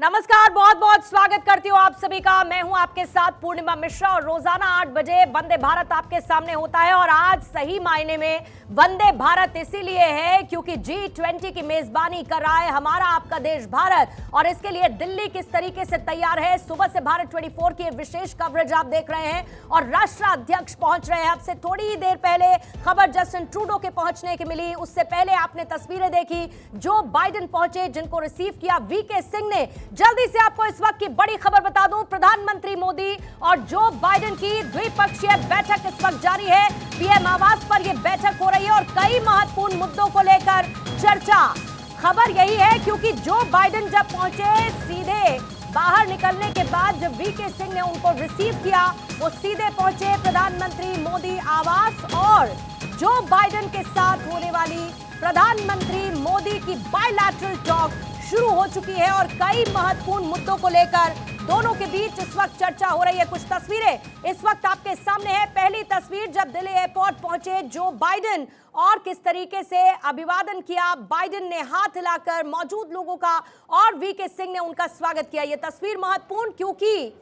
नमस्कार, बहुत बहुत स्वागत करती हूँ आप सभी का। मैं हूँ आपके साथ पूर्णिमा मिश्रा और रोजाना 8 बजे वंदे भारत आपके सामने होता है। और आज सही मायने में वंदे भारत इसीलिए है क्योंकि G20 की मेजबानी कर रहा है हमारा आपका देश भारत। और इसके लिए दिल्ली किस तरीके से तैयार है, सुबह से भारत 24 की विशेष कवरेज आप देख रहे हैं और राष्ट्राध्यक्ष पहुंच रहे हैं। अब से थोड़ी ही देर पहले खबर जस्टिन ट्रूडो के पहुंचने की मिली, उससे पहले आपने तस्वीरें देखी जो बाइडेन पहुंचे, जिनको रिसीव किया वीके सिंह ने। जल्दी से आपको इस वक्त की बड़ी खबर बता दूं, प्रधानमंत्री मोदी और जो बाइडेन की द्विपक्षीय बैठक इस वक्त जारी है। पीएम आवास पर यह बैठक हो रही है और कई महत्वपूर्ण मुद्दों को लेकर चर्चा। खबर यही है क्योंकि जो बाइडेन जब पहुंचे, सीधे बाहर निकलने के बाद जब वीके सिंह ने उनको रिसीव किया, वो सीधे पहुंचे प्रधानमंत्री मोदी आवास। और जो बाइडेन के साथ होने वाली प्रधानमंत्री मोदी की बायलैटरल टॉक शुरू हो चुकी है और कई महत्वपूर्ण मुद्दों को लेकर दोनों के बीच इस वक्त चर्चा हो रही है। कुछ तस्वीरें इस वक्त आपके सामने है। पहली तस्वीर जब दिल्ली एयरपोर्ट पहुंचे जो बाइडेन और किस तरीके से अभिवादन किया बाइडेन ने, हाथ हिलाकर मौजूद लोगों का, और वीके सिंह ने उनका स्वागत किया। यह तस्वीर महत्वपूर्ण क्योंकि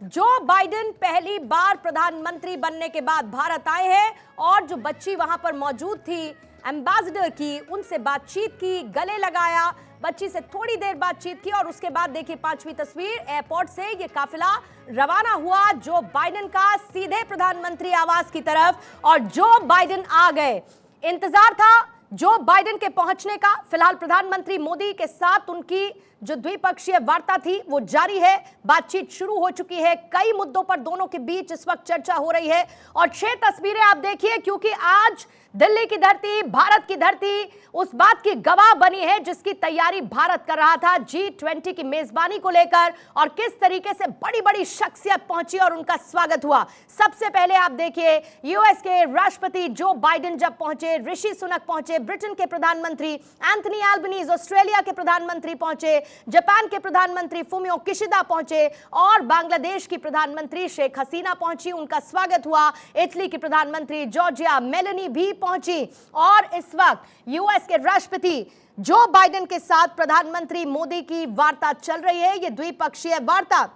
जो बाइडेन पहली बार प्रधानमंत्री बनने के बाद भारत आए हैं और जो बच्ची वहां पर मौजूद थी एम्बेसडर की, उनसे बातचीत की, गले लगाया, बच्ची से थोड़ी देर बातचीत की। और उसके बाद देखिए 5वीं तस्वीर, एयरपोर्ट से ये काफिला रवाना हुआ जो बाइडेन का सीधे प्रधानमंत्री आवास की तरफ। और जो बाइडेन आ गए, इंतजार था जो बाइडेन के पहुंचने का। फिलहाल प्रधानमंत्री मोदी के साथ उनकी जो द्विपक्षीय वार्ता थी वो जारी है, बातचीत शुरू हो चुकी है। कई मुद्दों पर दोनों के बीच इस वक्त चर्चा हो रही है। और 6 तस्वीरें आप देखिए क्योंकि आज दिल्ली की धरती, भारत की धरती उस बात की गवाह बनी है जिसकी तैयारी भारत कर रहा था G20 की मेजबानी को लेकर। और किस तरीके से बड़ी बड़ी शख्सियत पहुंची और उनका स्वागत हुआ। सबसे पहले आप देखिए यूएस के राष्ट्रपति जो बाइडेन जब पहुंचे, ऋषि सुनक पहुंचे, ब्रिटेन के प्रधानमंत्री एंथनी एल्बनीज, ऑस्ट्रेलिया के प्रधानमंत्री पहुंचे, जापान के प्रधानमंत्री फुमियो किशिदा पहुंचे और बांग्लादेश की प्रधानमंत्री शेख हसीना पहुंची, उनका स्वागत हुआ। इटली की प्रधानमंत्री जॉर्जिया मेलोनी भी पहुंची। और इस वक्त यूएस के राष्ट्रपति जो बाइडेन के साथ प्रधानमंत्री मोदी की वार्ता चल रही है, यह द्विपक्षीय वार्ता।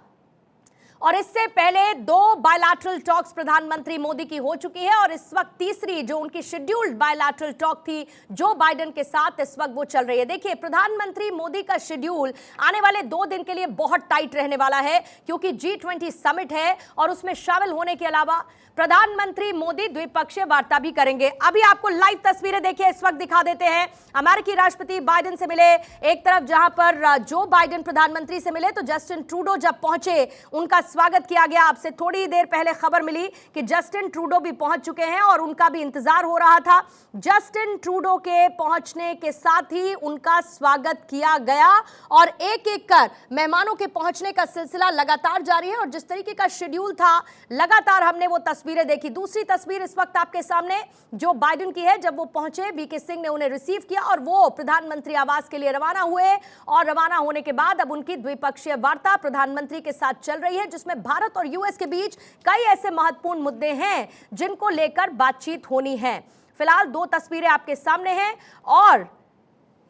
और इससे पहले 2 बायलैटरल टॉक्स प्रधानमंत्री मोदी की हो चुकी है और इस वक्त तीसरी जो उनकी शेड्यूल्ड बायलैटरल टॉक थी जो बाइडेन के साथ, इस वक्त वो चल रही है। देखिए प्रधानमंत्री मोदी का शेड्यूल आने वाले 2 दिन के लिए बहुत टाइट रहने वाला है क्योंकि G20 समिट है और उसमें शामिल होने के अलावा प्रधानमंत्री मोदी द्विपक्षीय वार्ता भी करेंगे। अभी आपको लाइव तस्वीरें देखिए इस वक्त दिखा देते हैं। अमेरिकी राष्ट्रपति बाइडेन से मिले, एक तरफ जहां पर जो बाइडेन प्रधानमंत्री से मिले तो जस्टिन ट्रूडो जब पहुंचे उनका स्वागत किया गया। आपसे थोड़ी देर पहले खबर मिली कि जस्टिन ट्रूडो भी पहुंच चुके हैं और उनका भी इंतजार हो रहा था। जस्टिन ट्रूडो के पहुंचने के साथ ही उनका स्वागत किया गया और एक एक कर मेहमानों के पहुंचने का सिलसिला लगातार जारी है। और जिस तरीके का शेड्यूल था लगातार हमने वो तस्वीरें देखी। दूसरी तस्वीर इस वक्त आपके सामने जो बाइडेन की है, जब वो पहुंचे वीके सिंह ने उन्हें रिसीव किया और वो प्रधानमंत्री आवास के लिए रवाना हुए। और रवाना होने के बाद अब उनकी द्विपक्षीय वार्ता प्रधानमंत्री के साथ चल रही है जिसमें भारत और यूएस के बीच कई ऐसे महत्वपूर्ण मुद्दे हैं जिनको लेकर बातचीत होनी है। फिलहाल 2 तस्वीरें आपके सामने हैं और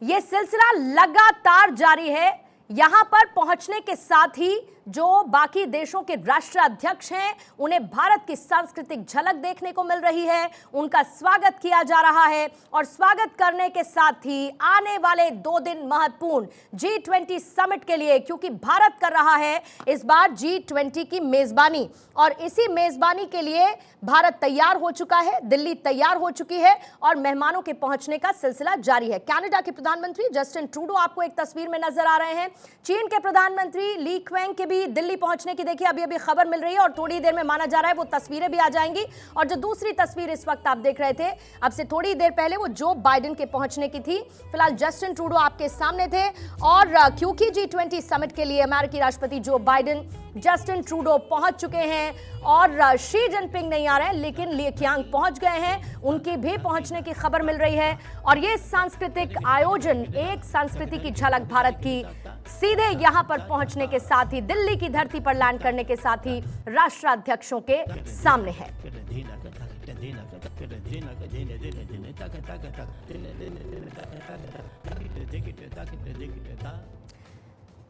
यह सिलसिला लगातार जारी है। यहां पर पहुंचने के साथ ही जो बाकी देशों के राष्ट्राध्यक्ष हैं उन्हें भारत की सांस्कृतिक झलक देखने को मिल रही है, उनका स्वागत किया जा रहा है। और स्वागत करने के साथ ही आने वाले 2 दिन महत्वपूर्ण G20 समिट के लिए, क्योंकि भारत कर रहा है इस बार G20 की मेजबानी और इसी मेजबानी के लिए भारत तैयार हो चुका है, दिल्ली तैयार हो चुकी है और मेहमानों के पहुंचने का सिलसिला जारी है। कनाडा के प्रधानमंत्री जस्टिन ट्रूडो आपको एक तस्वीर में नजर आ रहे हैं। चीन के प्रधानमंत्री ली क्वेंग के भी दिल्ली पहुंचने की देखिए अभी खबर मिल रही है और थोड़ी देर में माना जा रहा है वो तस्वीरें भी आ जाएंगी। और जो दूसरी तस्वीर इस वक्त आप देख रहे थे, अब से थोड़ी देर पहले वो जो बाइडेन के पहुंचने की थी। फिलहाल जस्टिन ट्रूडो आपके सामने थे और क्योंकि G20 समिट के लिए अमेरिकी राष्ट्रपति जो बाइडेन, जस्टिन ट्रूडो पहुंच चुके हैं और शी जिनपिंग नहीं आ रहे हैं लेकिन ली क्यांग पहुंच गए हैं, उनकी भी पहुंचने की खबर मिल रही है। और ये सांस्कृतिक आयोजन, एक संस्कृति की झलक भारत की सीधे यहां पर पहुंचने के साथ ही, दिल्ली की धरती पर लैंड करने के साथ ही राष्ट्राध्यक्षों के सामने है।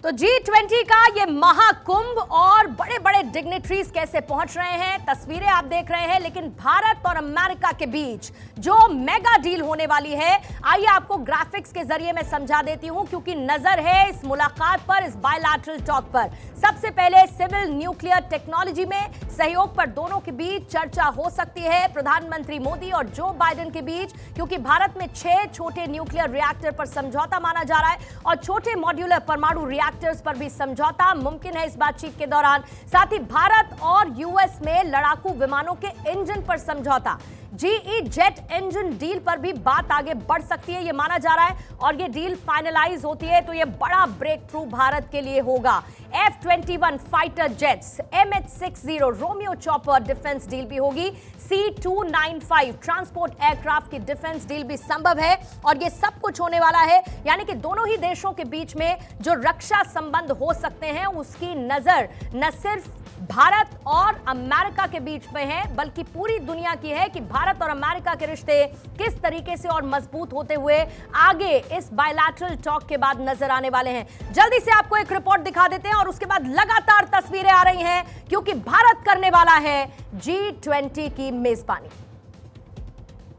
तो G20 का ये महाकुंभ और बड़े बड़े डिग्निटरीज कैसे पहुंच रहे हैं, तस्वीरें आप देख रहे हैं। लेकिन भारत और अमेरिका के बीच जो मेगा डील होने वाली है, आइए आपको ग्राफिक्स के जरिए मैं समझा देती हूं, क्योंकि नजर है इस मुलाकात पर, इस बायलैटरल टॉक पर। सबसे पहले सिविल न्यूक्लियर टेक्नोलॉजी में सहयोग पर दोनों के बीच चर्चा हो सकती है, प्रधानमंत्री मोदी और जो बाइडेन के बीच, क्योंकि भारत में 6 छोटे न्यूक्लियर रिएक्टर पर समझौता माना जा रहा है और छोटे मॉड्यूलर परमाणु रिएक्टर्स पर भी समझौता मुमकिन है इस बातचीत के दौरान। साथ ही भारत और यूएस में लड़ाकू विमानों के इंजन पर समझौता, जीई जेट इंजन डील पर भी बात आगे बढ़ सकती है, यह माना जा रहा है। और यह डील फाइनलाइज होती है तो यह बड़ा ब्रेक थ्रू भारत के लिए होगा। F-21 fighter jets, MH-60 Romeo chopper defence deal भी होगी, C-295 ट्रांसपोर्ट एयरक्राफ्ट की डिफेंस डील भी संभव है। और यह सब कुछ होने वाला है, यानी कि दोनों ही देशों के बीच में जो रक्षा संबंध हो सकते हैं उसकी नजर न सिर्फ भारत और अमेरिका के बीच में है, बल्कि पूरी दुनिया की है कि भारत और अमेरिका के रिश्ते किस तरीके से और मजबूत होते हुए आगे इस बायलैटरल टॉक के बाद नजर आने वाले हैं। जल्दी से आपको एक रिपोर्ट दिखा देते हैं और उसके बाद लगातार तस्वीरें आ रही हैं, क्योंकि भारत करने वाला है G20 की मेजबानी।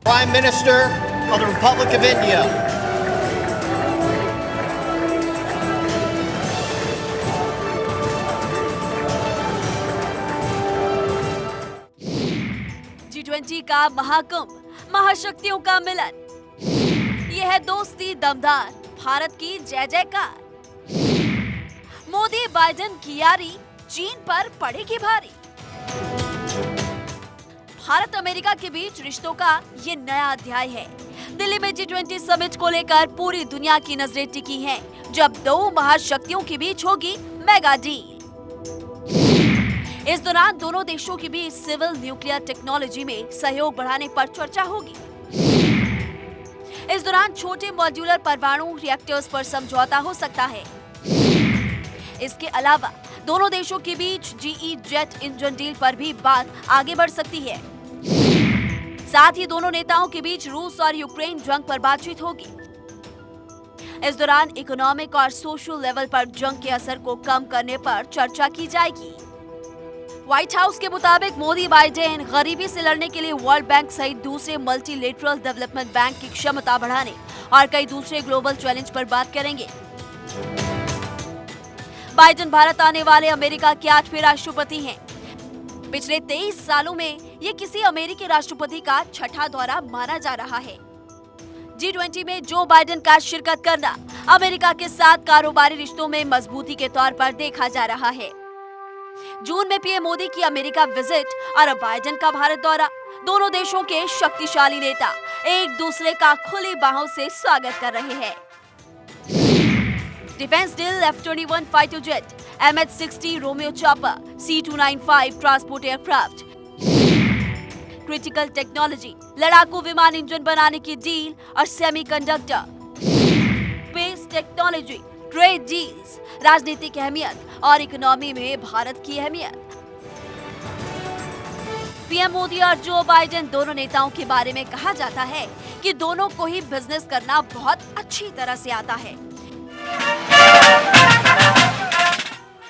Prime minister of the Republic of India. G20 का महाकुंभ, महाशक्तियों का मिलन, यह है दोस्ती दमदार, भारत की जय जयकार। मोदी बाइडेन की यारी चीन पर पड़ेगी भारी। भारत अमेरिका के बीच रिश्तों का ये नया अध्याय है। दिल्ली में G20 समिट को लेकर पूरी दुनिया की नजरें टिकी हैं, जब दो महाशक्तियों के बीच होगी मेगा डील। इस दौरान दोनों देशों के बीच सिविल न्यूक्लियर टेक्नोलॉजी में सहयोग बढ़ाने पर चर्चा होगी। इस दौरान छोटे मॉड्यूलर परमाणु रिएक्टर्स पर समझौता हो सकता है। इसके अलावा दोनों देशों के बीच जीई जेट इंजन डील पर भी बात आगे बढ़ सकती है। साथ ही दोनों नेताओं के बीच रूस और यूक्रेन जंग पर बातचीत होगी। इस दौरान इकोनॉमिक और सोशल लेवल पर जंग के असर को कम करने पर चर्चा की जाएगी। व्हाइट हाउस के मुताबिक मोदी बाइडेन गरीबी से लड़ने के लिए वर्ल्ड बैंक सहित दूसरे मल्टीलेटरल डेवलपमेंट बैंक की क्षमता बढ़ाने और कई दूसरे ग्लोबल चैलेंज पर बात करेंगे। बाइडेन भारत आने वाले अमेरिका के 8वें राष्ट्रपति हैं। पिछले 23 सालों में ये किसी अमेरिकी राष्ट्रपति का छठा दौरा माना जा रहा है। G20 में जो बाइडेन का शिरकत करना अमेरिका के साथ कारोबारी रिश्तों में मजबूती के तौर पर देखा जा रहा है। जून में पीएम मोदी की अमेरिका विजिट और अब बाइडेन का भारत दौरा, दोनों देशों के शक्तिशाली नेता एक दूसरे का खुली बाहों से स्वागत कर रहे हैं। Defence deal, F-21 fighter jet, MH-60 Romeo chopper, C-295 transport aircraft, critical technology, लड़ाकू विमान इंजन बनाने की डील और semiconductor, space technology, trade deals, राजनीतिक अहमियत और इकोनॉमी में भारत की अहमियत। पीएम मोदी और जो बाइडेन दोनों नेताओं के बारे में कहा जाता है कि दोनों को ही बिजनेस करना बहुत अच्छी तरह से आता है।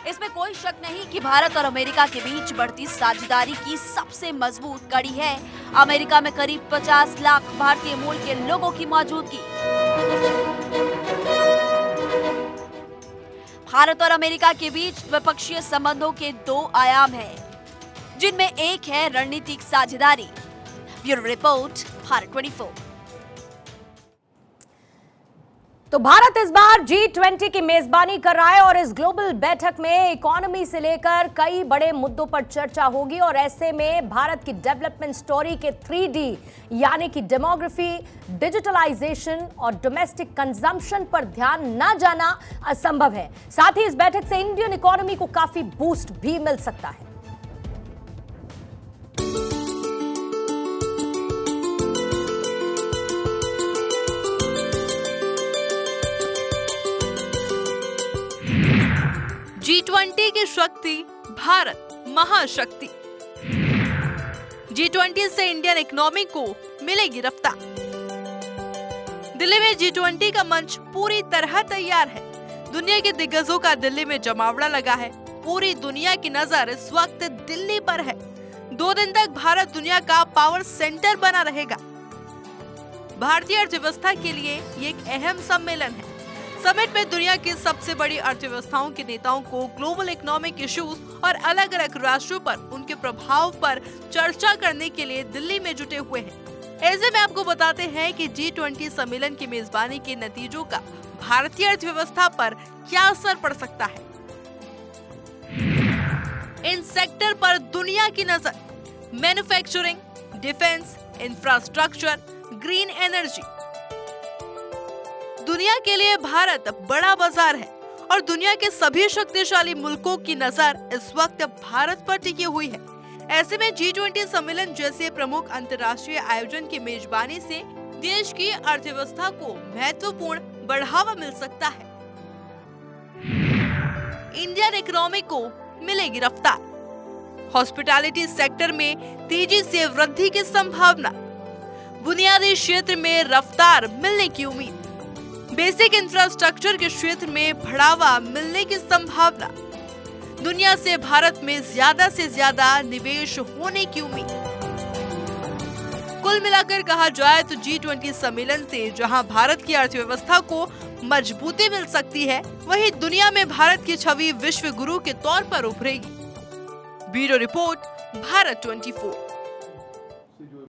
इसमें कोई शक नहीं कि भारत और अमेरिका के बीच बढ़ती साझेदारी की सबसे मजबूत कड़ी है अमेरिका में करीब 50 लाख भारतीय मूल के लोगों की मौजूदगी। भारत और अमेरिका के बीच द्विपक्षीय संबंधों के 2 आयाम हैं, जिनमें एक है रणनीतिक साझेदारी। Bureau report, Bharat 24। तो भारत इस बार G20 की मेजबानी कर रहा है और इस ग्लोबल बैठक में इकोनॉमी से लेकर कई बड़े मुद्दों पर चर्चा होगी। और ऐसे में भारत की डेवलपमेंट स्टोरी के 3D यानी कि डेमोग्राफी, डिजिटलाइजेशन और डोमेस्टिक कंजम्पशन पर ध्यान न जाना असंभव है। साथ ही इस बैठक से इंडियन इकोनॉमी को काफी बूस्ट भी मिल सकता है। G20 की शक्ति, भारत महाशक्ति। G20 से इंडियन इकोनॉमी को मिलेगी रफ्तार। दिल्ली में G20 का मंच पूरी तरह तैयार है। दुनिया के दिग्गजों का दिल्ली में जमावड़ा लगा है। पूरी दुनिया की नजर इस वक्त दिल्ली पर है। 2 दिन तक भारत दुनिया का पावर सेंटर बना रहेगा। भारतीय अर्थव्यवस्था के लिए ये एक अहम सम्मेलन है। समिट में दुनिया की सबसे बड़ी अर्थव्यवस्थाओं के नेताओं को ग्लोबल इकोनॉमिक इश्यूज और अलग अलग राष्ट्रों पर उनके प्रभाव पर चर्चा करने के लिए दिल्ली में जुटे हुए हैं। ऐसे में आपको बताते हैं कि G20 सम्मेलन की मेजबानी के नतीजों का भारतीय अर्थव्यवस्था पर क्या असर पड़ सकता है। इन सेक्टर पर दुनिया की नजर, manufacturing, defence, infrastructure, green energy. दुनिया के लिए भारत बड़ा बाजार है और दुनिया के सभी शक्तिशाली मुल्कों की नजर इस वक्त भारत पर टिकी हुई है। ऐसे में G20 सम्मेलन जैसे प्रमुख अंतर्राष्ट्रीय आयोजन की मेजबानी से देश की अर्थव्यवस्था को महत्वपूर्ण बढ़ावा मिल सकता है। इंडियन इकोनॉमी को मिलेगी रफ्तार। हॉस्पिटैलिटी सेक्टर में तेजी से वृद्धि की संभावना। बुनियादी क्षेत्र में रफ्तार मिलने की उम्मीद। बेसिक इंफ्रास्ट्रक्चर के क्षेत्र में बढ़ावा मिलने की संभावना। दुनिया से भारत में ज्यादा से ज्यादा निवेश होने की उम्मीद। कुल मिलाकर कहा जाए तो G20 सम्मेलन से जहां भारत की अर्थव्यवस्था को मजबूती मिल सकती है, वहीं दुनिया में भारत की छवि विश्व गुरु के तौर पर उभरेगी। Bureau report, Bharat 24।